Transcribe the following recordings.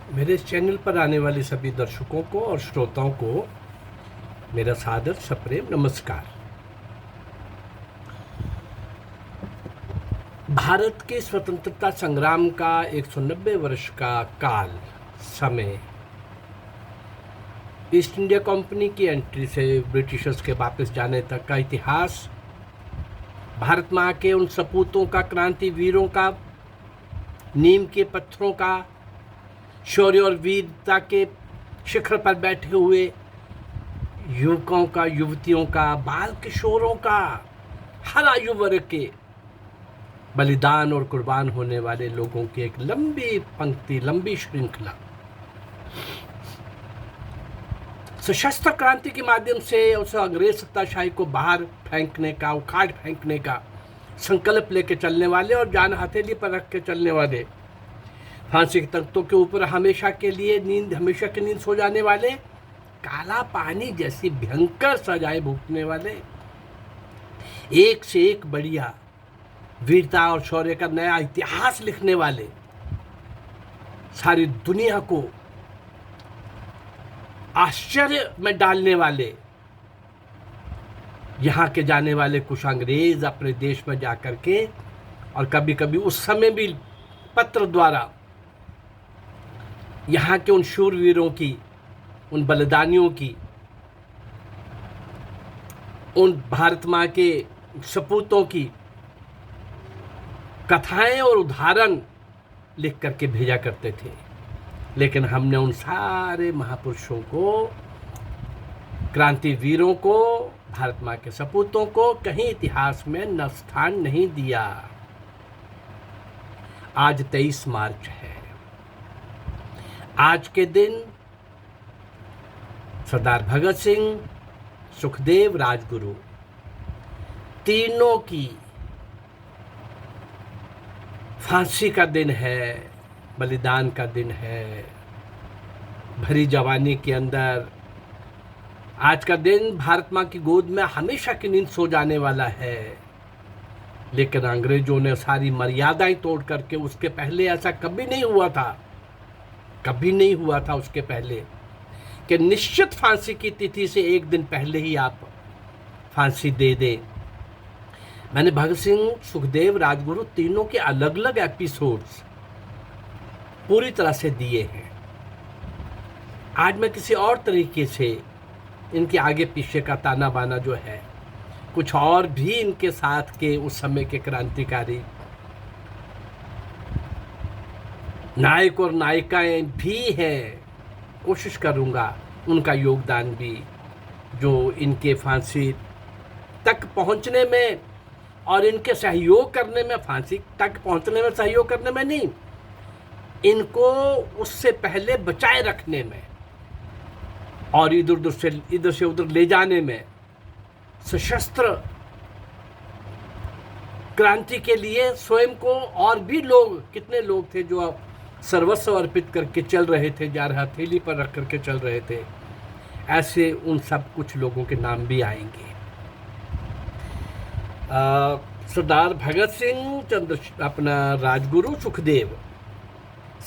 मेरे इस चैनल पर आने वाले सभी दर्शकों को और श्रोताओं को मेरा सादर सप्रेम नमस्कार। भारत के स्वतंत्रता संग्राम का 190 वर्ष का काल समय, ईस्ट इंडिया कंपनी की एंट्री से ब्रिटिशर्स के वापस जाने तक का इतिहास, भारत माँ के उन सपूतों का, क्रांति वीरों का, नीम के पत्थरों का, शौर्य और वीरता के शिखर पर बैठे हुए युवकों का, युवतियों का, बाल किशोरों का, हर आयु वर्ग के बलिदान और कुर्बान होने वाले लोगों की एक लंबी पंक्ति, लंबी श्रृंखला। सशस्त्र क्रांति के माध्यम से उस अंग्रेज सत्ताशाही को बाहर फेंकने का, उखाड़ फेंकने का संकल्प लेके चलने वाले और जान हथेली पर रख के चलने वाले, फांसी के तख्तों के ऊपर हमेशा की नींद सो जाने वाले, काला पानी जैसी भयंकर सजाएं भुगतने वाले, एक से एक बढ़िया वीरता और शौर्य का नया इतिहास लिखने वाले, सारी दुनिया को आश्चर्य में डालने वाले, यहाँ के जाने वाले कुछ अंग्रेज अपने देश में जाकर के और कभी कभी उस समय भी पत्र द्वारा यहाँ के उन शूरवीरों की, उन बलिदानियों की, उन भारत माँ के सपूतों की कथाएं और उदाहरण लिख करके भेजा करते थे। लेकिन हमने उन सारे महापुरुषों को, क्रांति वीरों को, भारत माँ के सपूतों को कहीं इतिहास में न स्थान नहीं दिया। आज 23 मार्च है। आज के दिन सरदार भगत सिंह, सुखदेव, राजगुरु तीनों की फांसी का दिन है, बलिदान का दिन है। भरी जवानी के अंदर आज का दिन भारत माँ की गोद में हमेशा की नींद सो जाने वाला है। लेकिन अंग्रेजों ने सारी मर्यादाएं तोड़ करके, उसके पहले ऐसा कभी नहीं हुआ था, कभी नहीं हुआ था उसके पहले कि निश्चित फांसी की तिथि से एक दिन पहले ही आप फांसी दे दें। मैंने भगत सिंह, सुखदेव, राजगुरु तीनों के अलग अलग एपिसोड्स पूरी तरह से दिए हैं। आज मैं किसी और तरीके से इनके आगे पीछे का ताना बाना जो है, कुछ और भी इनके साथ के उस समय के क्रांतिकारी नायक और नायिकाएं भी हैं, कोशिश करूंगा उनका योगदान भी, जो इनके फांसी तक पहुंचने में और इनके सहयोग करने में, फांसी तक पहुंचने में सहयोग करने में नहीं, इनको उससे पहले बचाए रखने में और इधर से उधर ले जाने में, सशस्त्र क्रांति के लिए स्वयं को, और भी लोग, कितने लोग थे जो सर्वस्व अर्पित करके चल रहे थे, जा रहा हथेली पर रख करके चल रहे थे। ऐसे उन सब कुछ लोगों के नाम भी आएंगे। सरदार भगत सिंह, अपना राजगुरु सुखदेव,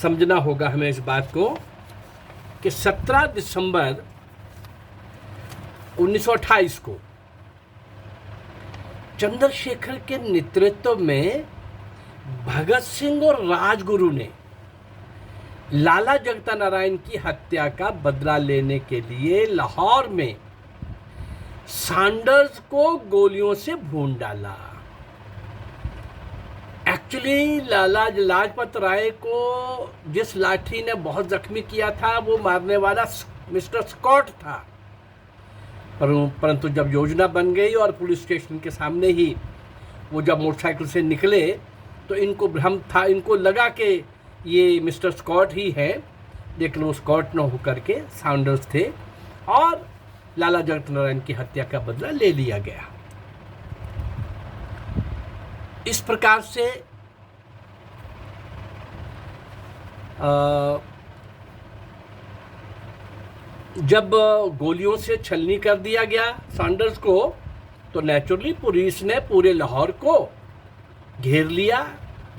समझना होगा हमें इस बात को कि 17 दिसंबर 1928 को चंद्रशेखर के नेतृत्व में भगत सिंह और राजगुरु ने लाला जगता नारायण की हत्या का बदला लेने के लिए लाहौर में सैंडर्स को गोलियों से भून डाला। एक्चुअली लाला लाजपत राय को जिस लाठी ने बहुत जख्मी किया था, वो मारने वाला मिस्टर स्कॉट था। परंतु जब योजना बन गई और पुलिस स्टेशन के सामने ही वो जब मोटरसाइकिल से निकले तो इनको भ्रम था, इनको लगा कि ये मिस्टर स्कॉट ही है, लेकिन वो स्कॉट न होकर के सैंडर्स थे और लाला जगत नारायण की हत्या का बदला ले लिया गया। इस प्रकार से जब गोलियों से छलनी कर दिया गया सैंडर्स को, तो नेचुरली पुलिस ने पूरे लाहौर को घेर लिया,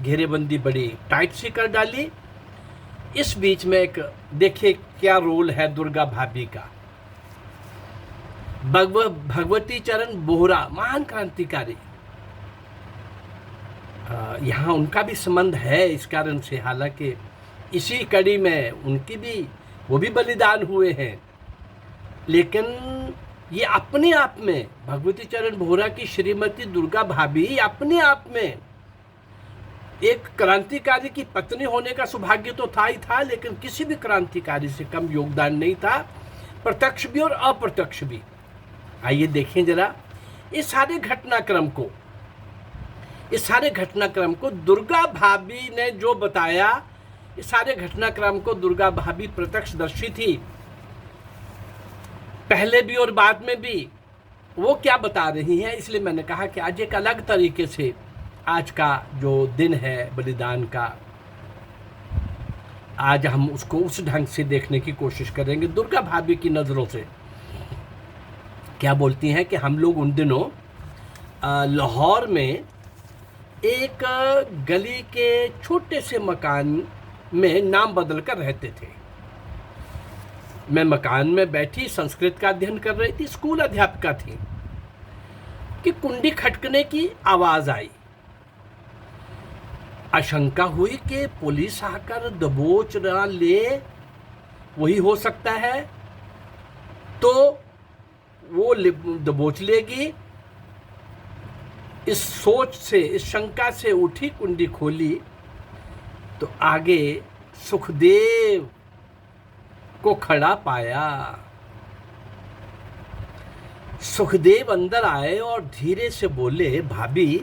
घेरेबंदी बड़ी टाइट सी कर डाली इस बीच में एक देखिए क्या रोल है दुर्गा भाभी का। भगवती चरण बोहरा महान क्रांतिकारी, यहाँ उनका भी संबंध है इस कारण से, हालांकि इसी कड़ी में उनकी भी वो भी बलिदान हुए हैं, लेकिन ये अपने आप में भगवती चरण बोहरा की श्रीमती दुर्गा भाभी अपने आप में एक क्रांतिकारी की पत्नी होने का सौभाग्य तो था ही था, लेकिन किसी भी क्रांतिकारी से कम योगदान नहीं था, प्रत्यक्ष भी और अप्रत्यक्ष भी। आइए देखें जरा इस सारे घटनाक्रम को दुर्गा भाभी ने जो बताया, इस सारे घटनाक्रम को दुर्गा भाभी प्रत्यक्षदर्शी थी, पहले भी और बाद में भी। वो क्या बता रही हैं, इसलिए मैंने कहा कि आज एक अलग तरीके से आज का जो दिन है बलिदान का, आज हम उसको उस ढंग से देखने की कोशिश करेंगे दुर्गा भाभी की नज़रों से। क्या बोलती हैं कि हम लोग उन दिनों लाहौर में एक गली के छोटे से मकान में नाम बदल कर रहते थे। मैं मकान में बैठी संस्कृत का अध्ययन कर रही थी, स्कूल अध्यापिका थी, कि कुंडी खटकने की आवाज़ आई। आशंका हुई कि पुलिस आकर दबोच ना ले, वही हो सकता है, तो वो दबोच लेगी। इस सोच से, इस शंका से उठी, कुंडी खोली तो आगे सुखदेव को खड़ा पाया। सुखदेव अंदर आए और धीरे से बोले, भाभी,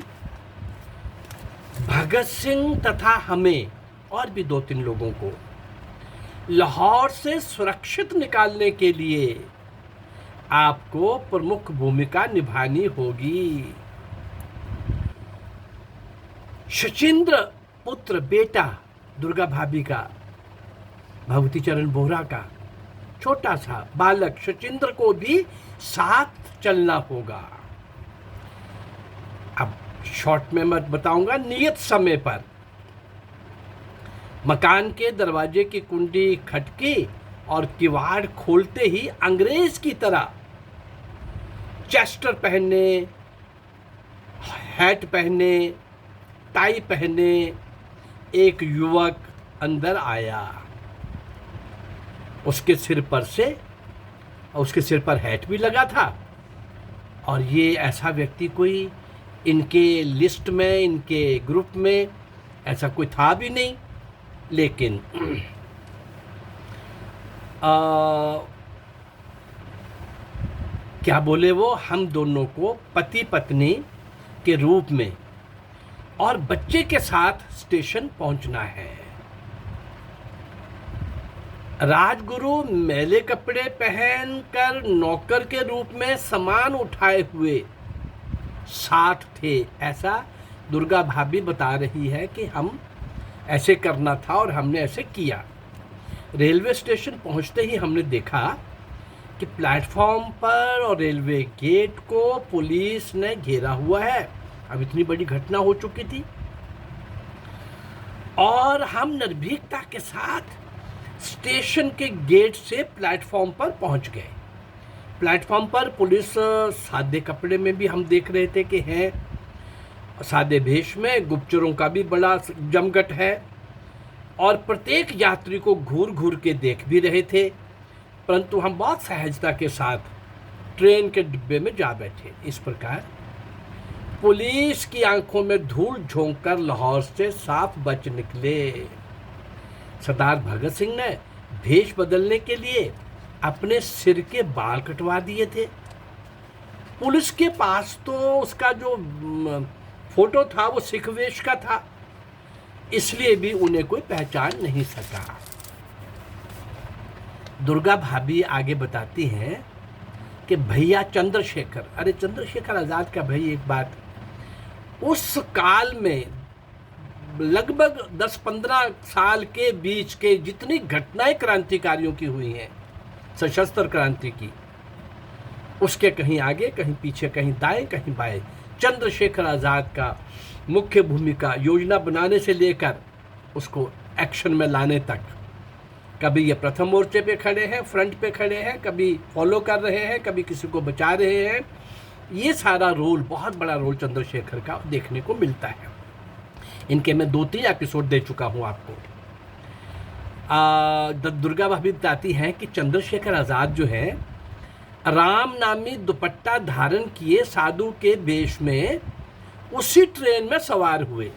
भगत सिंह तथा हमें और भी 2-3 लोगों को लाहौर से सुरक्षित निकालने के लिए आपको प्रमुख भूमिका निभानी होगी। शचीन्द्र पुत्र, बेटा दुर्गा भाभी का, भगवती चरण बोहरा का छोटा सा बालक शचीन्द्र को भी साथ चलना होगा। अब शॉर्ट में मैं बताऊंगा, नियत समय पर मकान के दरवाजे की कुंडी खटकी और किवाड़ खोलते ही अंग्रेज की तरह चेस्टर पहने, हैट पहने, टाई पहने एक युवक अंदर आया। उसके सिर पर हैट भी लगा था, और ये ऐसा व्यक्ति कोई इनके लिस्ट में, इनके ग्रुप में ऐसा कोई था भी नहीं। लेकिन क्या बोले वो, हम दोनों को पति पत्नी के रूप में और बच्चे के साथ स्टेशन पहुंचना है। राजगुरु मैले कपड़े पहनकर नौकर के रूप में सामान उठाए हुए साथ थे, ऐसा दुर्गा भाभी बता रही है कि हम ऐसे करना था और हमने ऐसे किया। रेलवे स्टेशन पहुंचते ही हमने देखा कि प्लेटफॉर्म पर और रेलवे गेट को पुलिस ने घेरा हुआ है। अब इतनी बड़ी घटना हो चुकी थी और हम निर्भीकता के साथ स्टेशन के गेट से प्लेटफॉर्म पर पहुंच गए। प्लेटफॉर्म पर पुलिस सादे कपड़े में भी हम देख रहे थे कि हैं, सादे भेष में, गुप्तचरों का भी बड़ा जमघट है और प्रत्येक यात्री को घूर घूर के देख भी रहे थे, परंतु हम बहुत सहजता के साथ ट्रेन के डिब्बे में जा बैठे। इस प्रकार पुलिस की आंखों में धूल झोंक कर लाहौर से साफ बच निकले। सरदार भगत सिंह ने भेष बदलने के लिए अपने सिर के बाल कटवा दिए थे। पुलिस के पास तो उसका जो फोटो था वो सिख वेश का था, इसलिए भी उन्हें कोई पहचान नहीं सका। दुर्गा भाभी आगे बताती हैं कि भैया चंद्रशेखर, अरे चंद्रशेखर आज़ाद का भाई, एक बात, उस काल में लगभग 10-15 साल के बीच के जितनी घटनाएं क्रांतिकारियों की हुई हैं, सशस्त्र क्रांति की, उसके कहीं आगे, कहीं पीछे, कहीं दाएं, कहीं बाएं, चंद्रशेखर आज़ाद का मुख्य भूमिका योजना बनाने से लेकर उसको एक्शन में लाने तक कभी ये प्रथम मोर्चे पे खड़े हैं, फ्रंट पे खड़े हैं, कभी फॉलो कर रहे हैं, कभी किसी को बचा रहे हैं। ये सारा रोल, बहुत बड़ा रोल चंद्रशेखर का देखने को मिलता है। इनके मैं 2-3 एपिसोड दे चुका हूँ आपको। दुर्गा भाभी बताती हैं कि चंद्रशेखर आज़ाद जो है, राम नामी दुपट्टा धारण किए साधु के वेश में उसी ट्रेन में सवार हुए,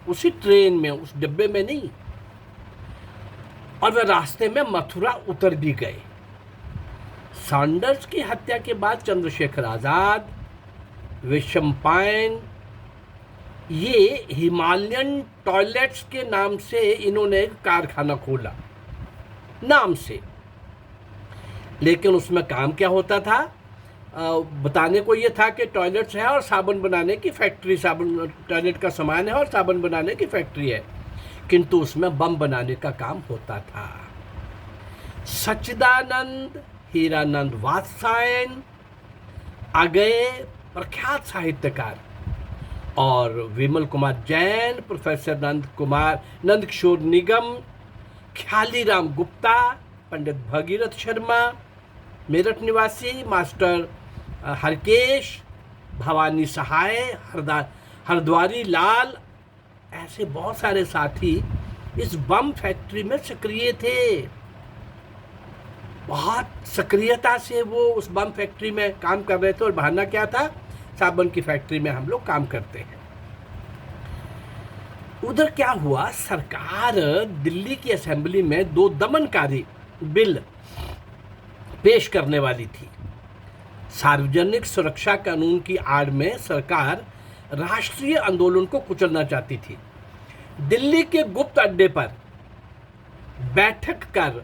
उसी ट्रेन में, उस डिब्बे में नहीं, और वह रास्ते में मथुरा उतर भी गए। सैंडर्स की हत्या के बाद चंद्रशेखर आज़ाद, विशंपायन, ये हिमालयन टॉयलेट्स के नाम से इन्होंने एक कारखाना खोला, नाम से। लेकिन उसमें काम क्या होता था? बताने को ये था कि टॉयलेट्स है और साबुन बनाने की फैक्ट्री, साबुन टॉयलेट का सामान है और साबुन बनाने की फैक्ट्री है, किंतु उसमें बम बनाने का काम होता था। सच्चिदानंद, हीरानंद वात्सायन आ गए, प्रख्यात साहित्यकार, और विमल कुमार जैन, प्रोफेसर नंद किशोर निगम, ख्यालीराम गुप्ता, पंडित भगीरथ शर्मा, मेरठ निवासी, मास्टर हरकेश, भवानी सहाय, हरद्वारी लाल, ऐसे बहुत सारे साथी इस बम फैक्ट्री में सक्रिय थे। बहुत सक्रियता से वो उस बम फैक्ट्री में काम कर रहे थे, और बहाना क्या था? साबुन की फैक्ट्री में हम लोग काम करते हैं। उधर क्या हुआ, सरकार दिल्ली की असेंबली में 2 दमनकारी बिल पेश करने वाली थी। सार्वजनिक सुरक्षा कानून की आड़ में सरकार राष्ट्रीय आंदोलन को कुचलना चाहती थी। दिल्ली के गुप्त अड्डे पर बैठक कर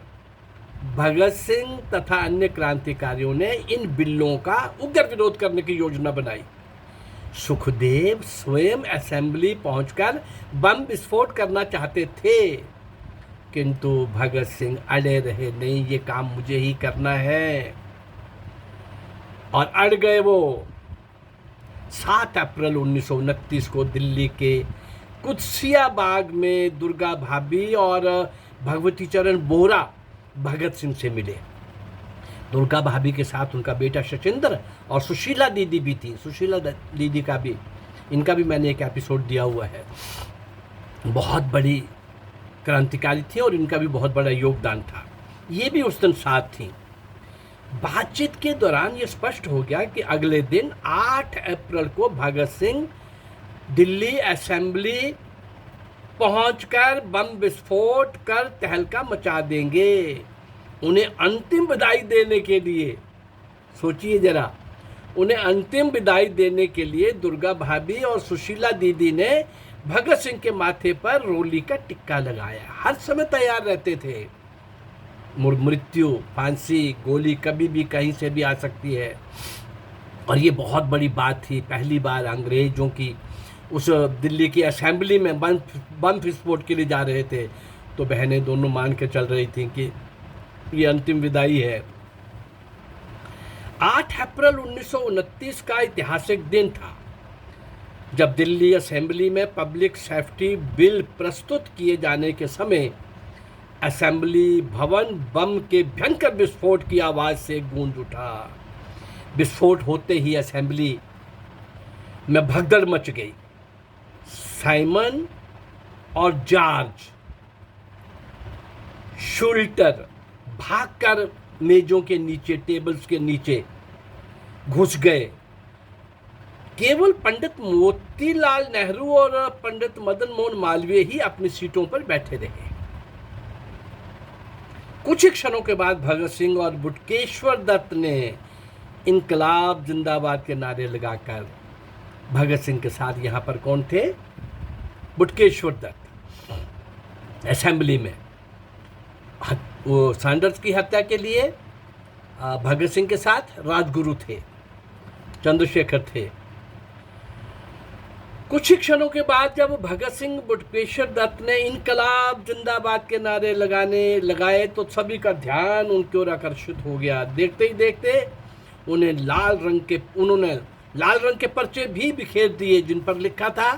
भगत सिंह तथा अन्य क्रांतिकारियों ने इन बिलों का उग्र विरोध करने की योजना बनाई। सुखदेव स्वयं असेंबली पहुंचकर बम विस्फोट करना चाहते थे, किंतु भगत सिंह अड़े रहे, नहीं, ये काम मुझे ही करना है, और अड़ गए वो। 7 अप्रैल 1929 को दिल्ली के कुत्सिया बाग में दुर्गा भाभी और भगवती चरण बोहरा भगत सिंह से मिले। दुर्गा भाभी के साथ उनका बेटा शचेंद्र और सुशीला दीदी भी थी। सुशीला दीदी का भी, इनका भी मैंने एक एपिसोड दिया हुआ है। बहुत बड़ी क्रांतिकारी थी और इनका भी बहुत बड़ा योगदान था। ये भी उस दिन साथ थी। बातचीत के दौरान ये स्पष्ट हो गया कि अगले दिन 8 अप्रैल को भगत सिंह दिल्ली असेंबली पहुंचकर बम विस्फोट कर तहलका मचा देंगे। उन्हें अंतिम विदाई देने के लिए, सोचिए जरा, उन्हें अंतिम विदाई देने के लिए दुर्गा भाभी और सुशीला दीदी ने भगत सिंह के माथे पर रोली का टिक्का लगाया। हर समय तैयार रहते थे। मृत्यु, फांसी, गोली कभी भी कहीं से भी आ सकती है। और ये बहुत बड़ी बात थी। पहली बार अंग्रेजों की उस दिल्ली की असेंबली में बम विस्फोट के लिए जा रहे थे, तो बहनें दोनों मान के चल रही थी कि ये अंतिम विदाई है। 8 अप्रैल 1929 का ऐतिहासिक दिन था, जब दिल्ली असेंबली में पब्लिक सेफ्टी बिल प्रस्तुत किए जाने के समय असेंबली भवन बम के भयंकर विस्फोट की आवाज़ से गूंज उठा। विस्फोट होते ही असेंबली में भगदड़ मच गई। साइमन और जॉर्ज शुल्टर भागकर मेजों के नीचे, टेबल्स के नीचे घुस गए। केवल पंडित मोतीलाल नेहरू और पंडित मदन मोहन मालवीय ही अपनी सीटों पर बैठे रहे। कुछ ही क्षणों के बाद भगत सिंह और बुटकेश्वर दत्त ने इनकलाब जिंदाबाद के नारे लगाकर, भगत सिंह के साथ यहाँ पर कौन थे? बुटकेश्वर दत्त। असेंबली में वो सैंडर्स की हत्या के लिए भगत सिंह के साथ राजगुरु थे, चंद्रशेखर थे। कुछ ही क्षणों के बाद जब भगत सिंह बुटकेश्वर दत्त ने इनकलाब जिंदाबाद के नारे लगाए तो सभी का ध्यान उनकी ओर आकर्षित हो गया। देखते ही देखते उन्होंने लाल रंग के पर्चे भी बिखेर दिए, जिन पर लिखा था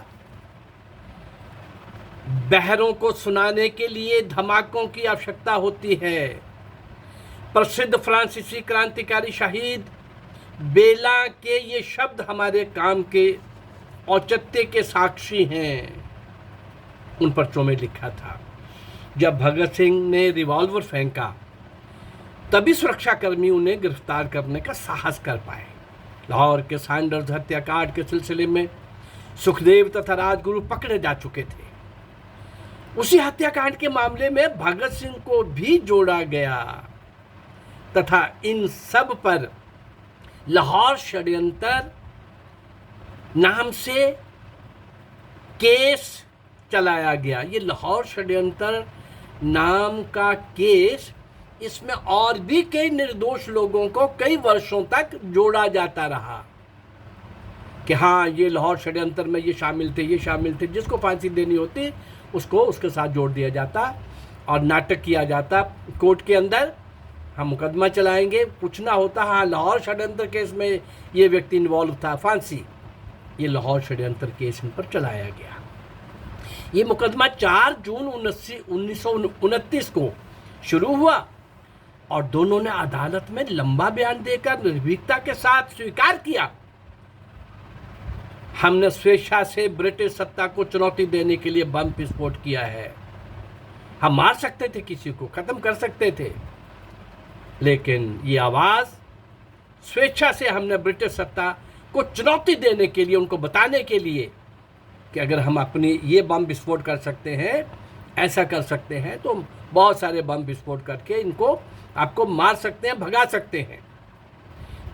बहरों को सुनाने के लिए धमाकों की आवश्यकता होती है। प्रसिद्ध फ्रांसीसी क्रांतिकारी शहीद बेला के ये शब्द हमारे काम के औचित्य के साक्षी हैं। उन पर्चों में लिखा था, जब भगत सिंह ने रिवॉल्वर फेंका तभी सुरक्षाकर्मी उन्हें गिरफ्तार करने का साहस कर पाए। लाहौर के सैंडर्स हत्याकांड के सिलसिले में सुखदेव तथा राजगुरु पकड़े जा चुके थे। उसी हत्याकांड के मामले में भगत सिंह को भी जोड़ा गया तथा इन सब पर लाहौर षड्यंत्र नाम से केस चलाया गया। ये लाहौर षड्यंत्र नाम का केस, इसमें और भी कई निर्दोष लोगों को कई वर्षों तक जोड़ा जाता रहा कि हाँ ये लाहौर षड्यंत्र में ये शामिल थे। जिसको फांसी देनी होती उसको उसके साथ जोड़ दिया जाता और नाटक किया जाता कोर्ट के अंदर। हम मुकदमा चलाएंगे, पूछना होता हाँ लाहौर षड्यंत्र केस में ये व्यक्ति इन्वॉल्व था, फांसी। ये लाहौर षड्यंत्र केस इन पर चलाया गया। ये मुकदमा 4 जून 1929 को शुरू हुआ और दोनों ने अदालत में लंबा बयान देकर निर्भीकता के साथ स्वीकार किया, हमने स्वेच्छा से ब्रिटिश सत्ता को चुनौती देने के लिए बम विस्फोट किया है। हम मार सकते थे, किसी को खत्म कर सकते थे, लेकिन ये आवाज स्वेच्छा से हमने ब्रिटिश सत्ता को चुनौती देने के लिए, उनको बताने के लिए कि अगर हम अपनी ये बम विस्फोट कर सकते हैं, ऐसा कर सकते हैं, तो बहुत सारे बम विस्फोट करके इनको आपको मार सकते हैं, भगा सकते हैं।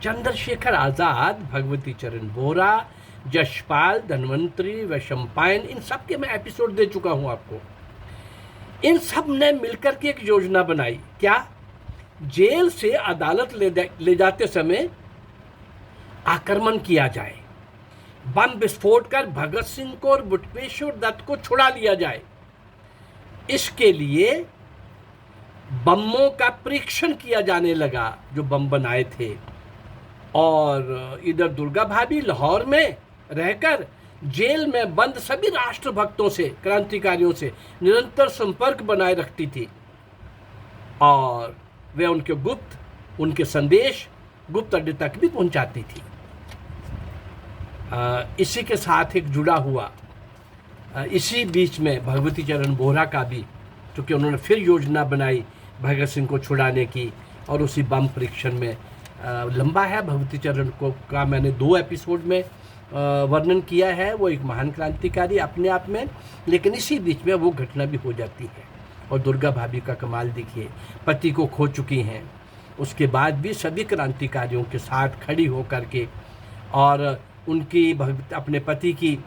चंद्रशेखर आज़ाद, भगवती चरण बोहरा, यशपाल, धन्वंतरी, वैशंपायन, इन सब के मैं एपिसोड दे चुका हूं आपको। इन सब ने मिलकर के एक योजना बनाई। क्या? जेल से अदालत ले जाते समय आक्रमण किया जाए, बम विस्फोट कर भगत सिंह को और बटुकेश्वर दत्त को छुड़ा लिया जाए। इसके लिए बमों का परीक्षण किया जाने लगा जो बम बनाए थे, और इधर दुर्गा भाभी लाहौर में रहकर जेल में बंद सभी राष्ट्रभक्तों से, क्रांतिकारियों से निरंतर संपर्क बनाए रखती थी और वे उनके संदेश गुप्त अड्डे तक भी पहुंचाती थी। इसी के साथ एक जुड़ा हुआ, इसी बीच में भगवती चरण बोहरा का भी, क्योंकि उन्होंने फिर योजना बनाई भगत सिंह को छुड़ाने की, और उसी बम परीक्षण में लंबा है भगवती चरण को का मैंने 2 एपिसोड में वर्णन किया है। वो एक महान क्रांतिकारी अपने आप में, लेकिन इसी बीच में वो घटना भी हो जाती है। और दुर्गा भाभी का कमाल देखिए, पति को खो चुकी हैं, उसके बाद भी सभी क्रांतिकारियों के साथ खड़ी होकर के और उनकी अपने पति की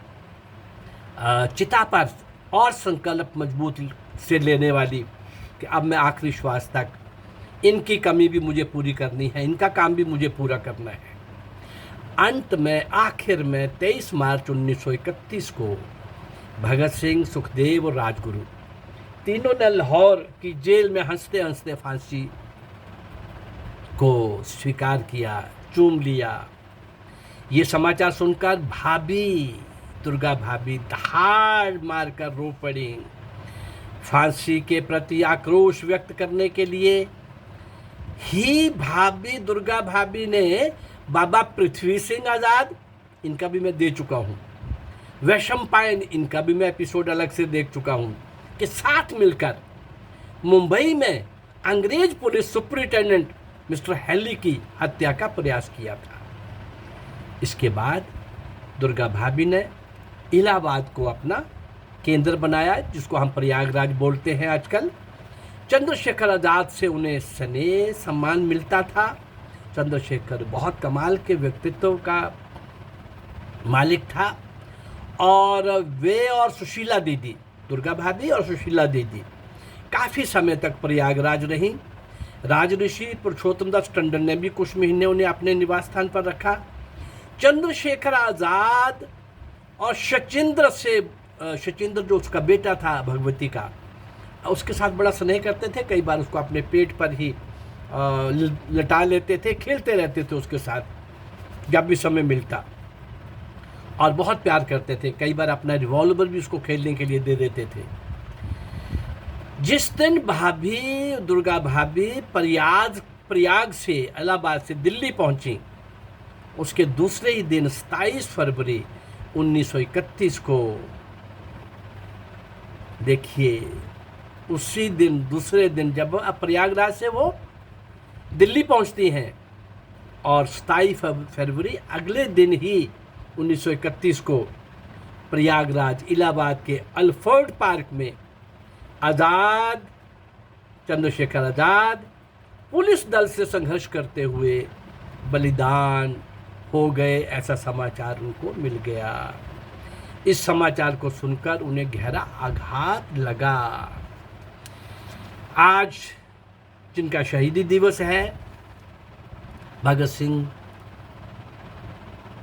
चिता पर और संकल्प मजबूत से लेने वाली कि अब मैं आखिरी श्वास तक इनकी कमी भी मुझे पूरी करनी है, इनका काम भी मुझे पूरा करना है। अंत में आखिर में 23 मार्च 1931 को भगत सिंह, सुखदेव और राजगुरु तीनों ने लाहौर की जेल में हंसते हंसते फांसी को स्वीकार किया, चूम लिया। ये समाचार सुनकर दुर्गा भाभी दहाड़ मारकर रो पड़ी। फांसी के प्रति आक्रोश व्यक्त करने के लिए ही दुर्गा भाभी ने बाबा पृथ्वी सिंह आज़ाद, इनका भी मैं दे चुका हूँ, वैशंपायन, इनका भी मैं एपिसोड अलग से देख चुका हूँ, के साथ मिलकर मुंबई में अंग्रेज पुलिस सुपरिटेंडेंट मिस्टर हेली की हत्या का प्रयास किया था। इसके बाद दुर्गा भाभी ने इलाहाबाद को अपना केंद्र बनाया, जिसको हम प्रयागराज बोलते हैं आजकल। चंद्रशेखर आज़ाद से उन्हें स्नेह सम्मान मिलता था। चंद्रशेखर बहुत कमाल के व्यक्तित्व का मालिक था, और वे और सुशीला दीदी, दुर्गा भाभी और सुशीला दीदी काफ़ी समय तक प्रयागराज रहीं। राजऋषि पुरुषोत्तम दास टंडन ने भी कुछ महीने उन्हें अपने निवास स्थान पर रखा। चंद्रशेखर आज़ाद और शचींद्र जो उसका बेटा था भगवती का, उसके साथ बड़ा स्नेह करते थे। कई बार उसको अपने पेट पर ही लटा लेते थे, खेलते रहते थे उसके साथ जब भी समय मिलता, और बहुत प्यार करते थे। कई बार अपना रिवॉल्वर भी उसको खेलने के लिए दे देते थे। जिस दिन भाभी दुर्गा भाभी प्रयाग से इलाहाबाद से दिल्ली पहुंची, उसके दूसरे ही दिन 27 फरवरी 1931 को, देखिए उसी दिन दूसरे दिन जब प्रयागराज से वो दिल्ली पहुंचती हैं, और 27 फरवरी अगले दिन ही 1931 को प्रयागराज इलाहाबाद के अल्फर्ड पार्क में आज़ाद चंद्रशेखर आज़ाद पुलिस दल से संघर्ष करते हुए बलिदान हो गए, ऐसा समाचार उनको मिल गया। इस समाचार को सुनकर उन्हें गहरा आघात लगा। आज जिनका शहीदी दिवस है, भगत सिंह,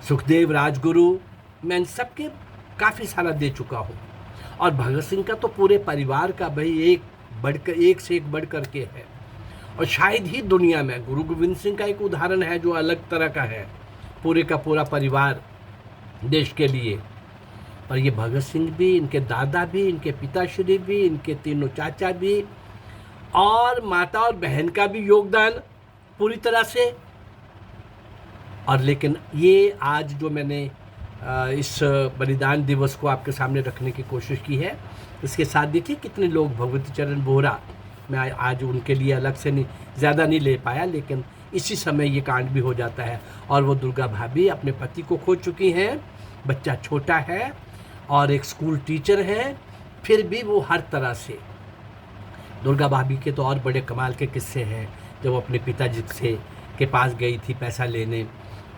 सुखदेव, राजगुरु, मैं इन सबके काफ़ी सारा दे चुका हूँ। और भगत सिंह का तो पूरे परिवार का भाई एक से एक बढ़ कर के है। और शायद ही दुनिया में गुरु गोविंद सिंह का एक उदाहरण है जो अलग तरह का है, पूरे का पूरा परिवार देश के लिए। पर ये भगत सिंह भी, इनके दादा भी, इनके पिताश्री भी, इनके तीनों चाचा भी, और माता और बहन का भी योगदान पूरी तरह से। और लेकिन ये आज जो मैंने इस बलिदान दिवस को आपके सामने रखने की कोशिश की है, इसके साथ देखिए कितने लोग, भगवती चरण बोहरा, मैं आज उनके लिए अलग से ज़्यादा नहीं ले पाया, लेकिन इसी समय ये कांड भी हो जाता है। और वो दुर्गा भाभी अपने पति को खो चुकी हैं, बच्चा छोटा है और एक स्कूल टीचर है, फिर भी वो हर तरह से, दुर्गा भाभी के तो और बड़े कमाल के किस्से हैं। जब वो अपने पिताजी से के पास गई थी पैसा लेने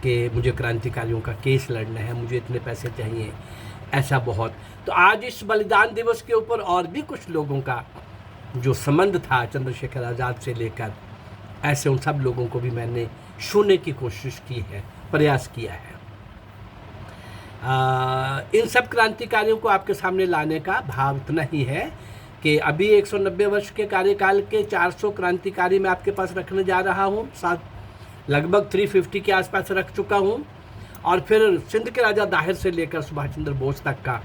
कि मुझे क्रांतिकारियों का केस लड़ना है, मुझे इतने पैसे चाहिए, ऐसा बहुत। तो आज इस बलिदान दिवस के ऊपर और भी कुछ लोगों का जो संबंध था चंद्रशेखर आज़ाद से लेकर, ऐसे उन सब लोगों को भी मैंने छूने की कोशिश की है, प्रयास किया है। इन सब क्रांतिकारियों को आपके सामने लाने का भाव इतना ही है कि अभी 190 वर्ष के कार्यकाल के 400 क्रांतिकारी मैं आपके पास रखने जा रहा हूँ, साथ लगभग 350 के आसपास रख चुका हूँ। और फिर सिंध के राजा दाहिर से लेकर सुभाष चंद्र बोस तक का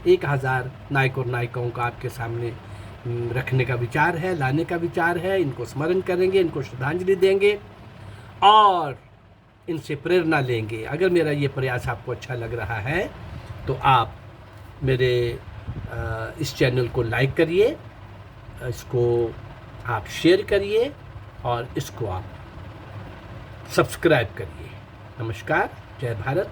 1000 नायक और नायिकाओं का आपके सामने रखने का विचार है, लाने का विचार है। इनको स्मरण करेंगे, इनको श्रद्धांजलि देंगे और इनसे प्रेरणा लेंगे। अगर मेरा ये प्रयास आपको अच्छा लग रहा है तो आप मेरे इस चैनल को लाइक करिए, इसको आप शेयर करिए और इसको आप सब्सक्राइब करिए। नमस्कार, जय भारत।